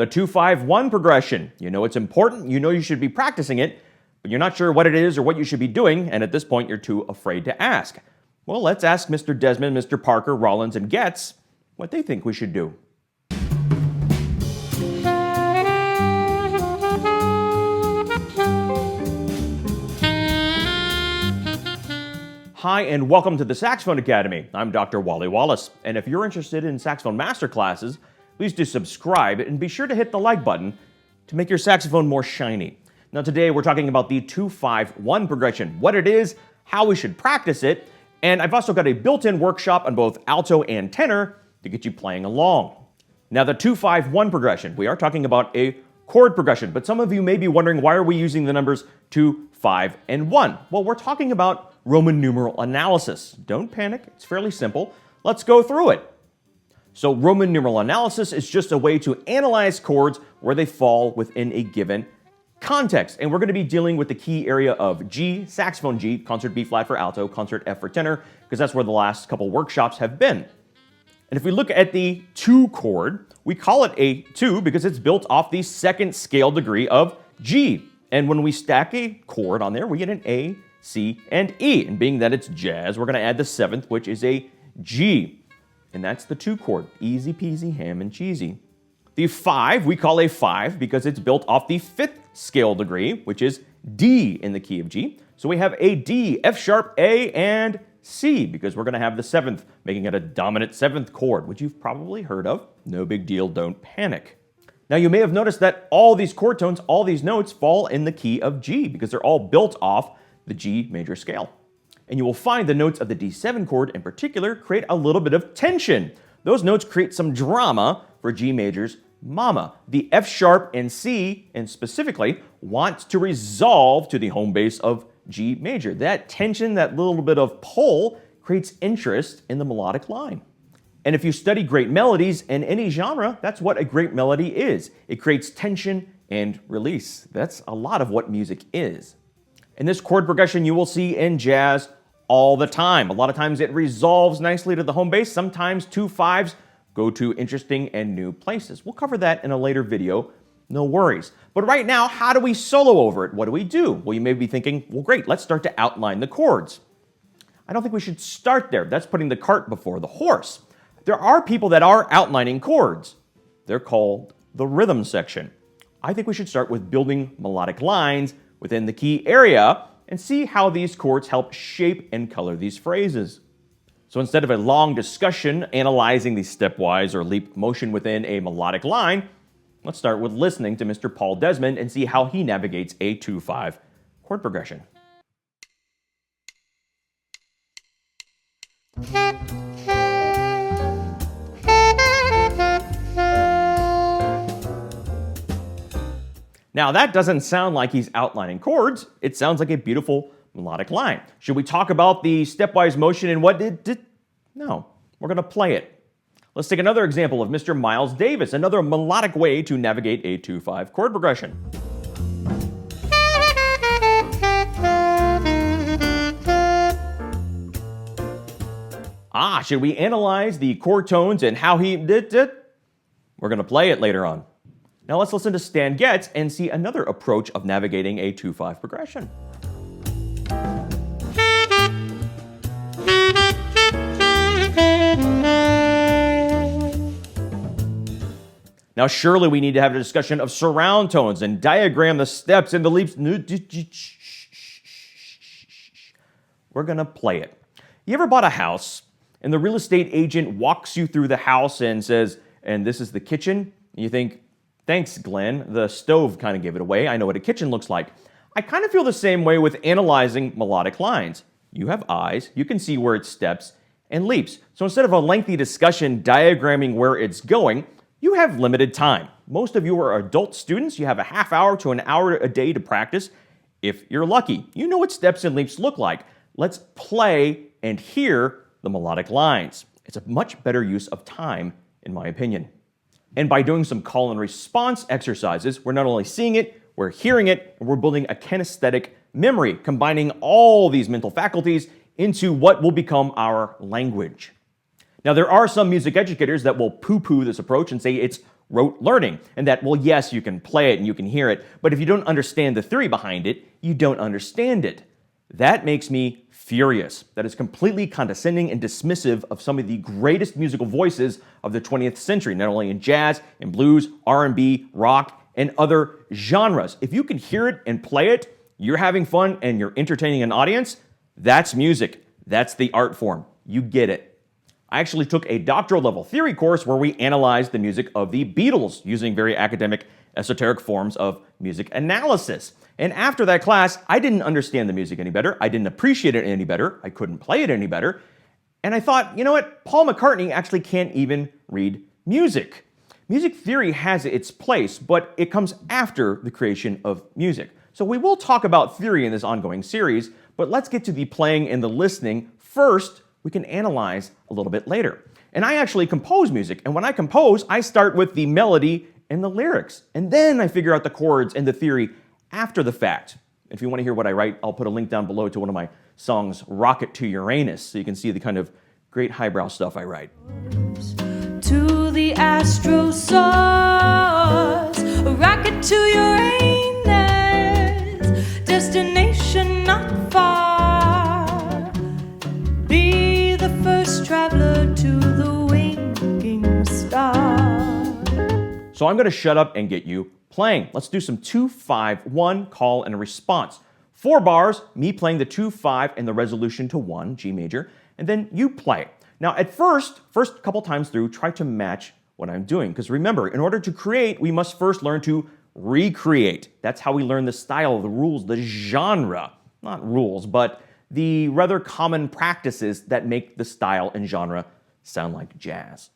The 2-5-1 progression. You know it's important, you know you should be practicing it, but you're not sure what it is or what you should be doing, and at this point you're too afraid to ask. Well, let's ask Mr. Desmond, Mr. Parker, Rollins, and Getz what they think we should do. Hi, and welcome to the Saxophone Academy. I'm Dr. Wally Wallace, and if you're interested in saxophone masterclasses, please do subscribe and be sure to hit the like button to make your saxophone more shiny. Now today we're talking about the 2-5-1 progression, what it is, how we should practice it, and I've also got a built-in workshop on both alto and tenor to get you playing along. Now the 2-5-1 progression, we are talking about a chord progression, but some of you may be wondering why are we using the numbers 2, 5, and 1? Well, we're talking about Roman numeral analysis. Don't panic, it's fairly simple. Let's go through it. So Roman numeral analysis is just a way to analyze chords where they fall within a given context. And we're going to be dealing with the key area of G, saxophone G, concert B flat for alto, concert F for tenor, because that's where the last couple workshops have been. And if we look at the 2 chord, we call it a 2 because it's built off the second scale degree of G. And when we stack a chord on there, we get an A, C, and E. And being that it's jazz, we're going to add the 7th, which is a G. And that's the 2 chord. Easy peasy, ham and cheesy. The 5, we call a 5 because it's built off the 5th scale degree, which is D in the key of G. So we have a D, F sharp, A, and C because we're going to have the 7th, making it a dominant 7th chord, which you've probably heard of. No big deal, don't panic. Now you may have noticed that all these chord tones, all these notes fall in the key of G because they're all built off the G major scale. And you will find the notes of the D7 chord in particular create a little bit of tension. Those notes create some drama for G major's mama. The F sharp and C, and specifically, wants to resolve to the home base of G major. That tension, that little bit of pull, creates interest in the melodic line. And if you study great melodies in any genre, that's what a great melody is. It creates tension and release. That's a lot of what music is. And this chord progression you will see in jazz all the time. A lot of times it resolves nicely to the home base. Sometimes 2 5s go to interesting and new places. We'll cover that in a later video, no worries. But right now, how do we solo over it? What do we do? Well, you may be thinking, well, great, let's start to outline the chords. I don't think we should start there. That's putting the cart before the horse. There are people that are outlining chords. They're called the rhythm section. I think we should start with building melodic lines within the key area and see how these chords help shape and color these phrases. So instead of a long discussion analyzing the stepwise or leap motion within a melodic line, let's start with listening to Mr. Paul Desmond and see how he navigates a 2-5 chord progression. Now that doesn't sound like he's outlining chords, it sounds like a beautiful melodic line. Should we talk about the stepwise motion and what it did? No, we're going to play it. Let's take another example of Mr. Miles Davis, another melodic way to navigate a 2-5 chord progression. Should we analyze the chord tones and how he did it? We're going to play it later on. Now let's listen to Stan Getz and see another approach of navigating a 2-5 progression. Now surely we need to have a discussion of surround tones and diagram the steps and the leaps. We're going to play it. You ever bought a house and the real estate agent walks you through the house and says, and this is the kitchen? And you think, thanks, Glenn. The stove kind of gave it away. I know what a kitchen looks like. I kind of feel the same way with analyzing melodic lines. You have eyes, you can see where it steps and leaps. So instead of a lengthy discussion diagramming where it's going, you have limited time. Most of you are adult students. You have a half hour to an hour a day to practice. If you're lucky, you know what steps and leaps look like. Let's play and hear the melodic lines. It's a much better use of time, in my opinion. And by doing some call and response exercises, we're not only seeing it, we're hearing it, and we're building a kinesthetic memory, combining all these mental faculties into what will become our language. Now, there are some music educators that will poo-poo this approach and say it's rote learning. And that, well, yes, you can play it and you can hear it, but if you don't understand the theory behind it, you don't understand it. That makes me furious. That is completely condescending and dismissive of some of the greatest musical voices of the 20th century, not only in jazz, in blues, R&B, rock, and other genres. If you can hear it and play it, you're having fun and you're entertaining an audience, that's music. That's the art form. You get it. I actually took a doctoral level theory course where we analyzed the music of the Beatles using very academic, esoteric forms of music analysis. And after that class, I didn't understand the music any better. I didn't appreciate it any better. I couldn't play it any better. And I thought, you know what? Paul McCartney actually can't even read music. Music theory has its place, but it comes after the creation of music. So we will talk about theory in this ongoing series, but let's get to the playing and the listening first. We can analyze a little bit later. And I actually compose music, and when I compose, I start with the melody and the lyrics, and then I figure out the chords and the theory after the fact. If you want to hear what I write, I'll put a link down below to one of my songs, Rocket to Uranus, so you can see the kind of great highbrow stuff I write. To the astro source, a rocket to Uranus, destination not far. Be the first traveler to the winking star. So I'm going to shut up and get you playing. Let's do some 2-5-1 call and response. 4 bars, me playing the 2-5 and the resolution to 1, G major, and then you play. Now at first couple times through, try to match what I'm doing. Because remember, in order to create, we must first learn to recreate. That's how we learn the style, the rules, the genre. Not rules, but the rather common practices that make the style and genre sound like jazz.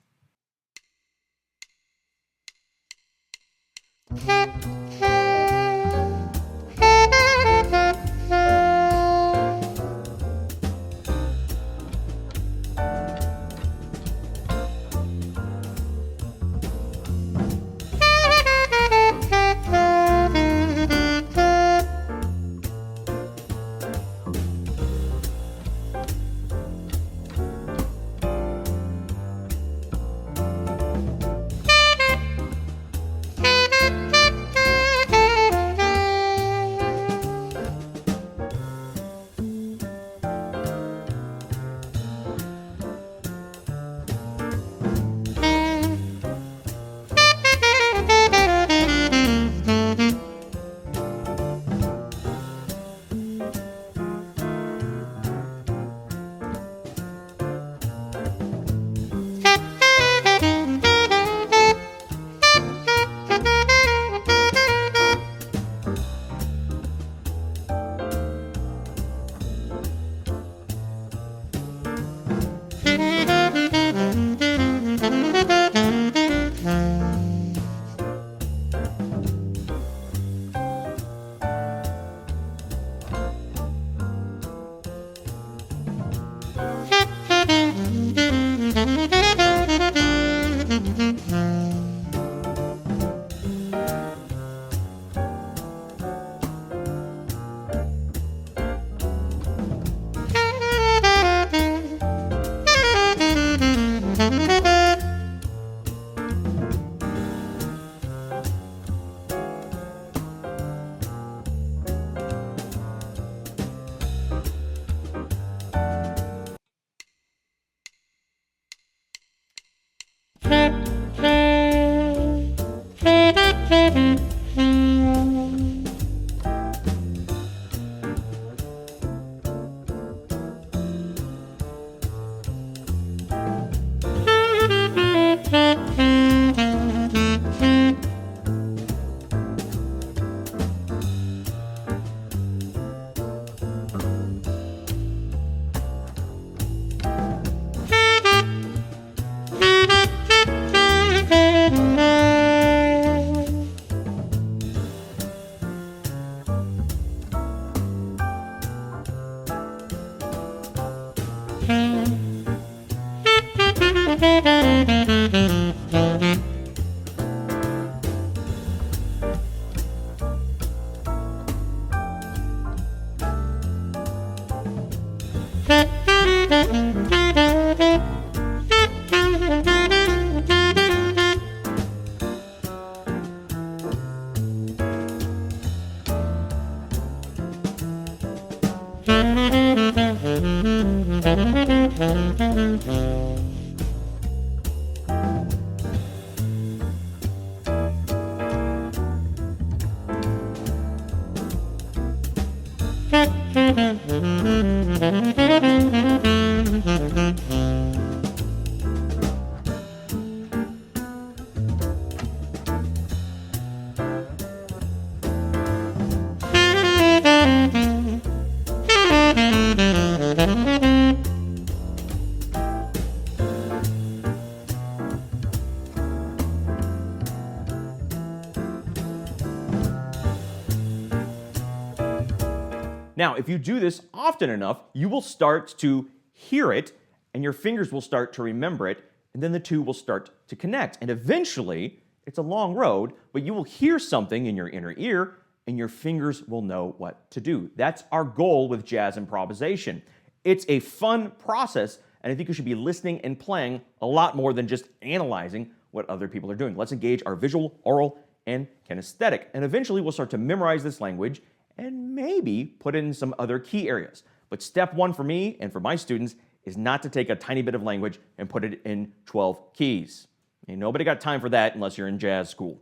Now, if you do this often enough, you will start to hear it, and your fingers will start to remember it, and then the two will start to connect. And eventually, it's a long road, but you will hear something in your inner ear, and your fingers will know what to do. That's our goal with jazz improvisation. It's a fun process, and I think you should be listening and playing a lot more than just analyzing what other people are doing. Let's engage our visual, oral, and kinesthetic, and eventually we'll start to memorize this language and maybe put it in some other key areas. But step one for me and for my students is not to take a tiny bit of language and put it in 12 keys. And nobody got time for that unless you're in jazz school.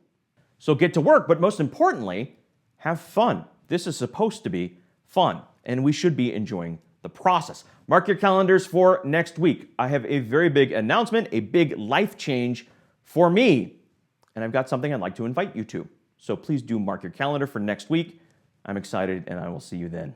So get to work, but most importantly, have fun. This is supposed to be fun, and we should be enjoying the process. Mark your calendars for next week. I have a very big announcement, a big life change for me, and I've got something I'd like to invite you to. So please do mark your calendar for next week. I'm excited, and I will see you then.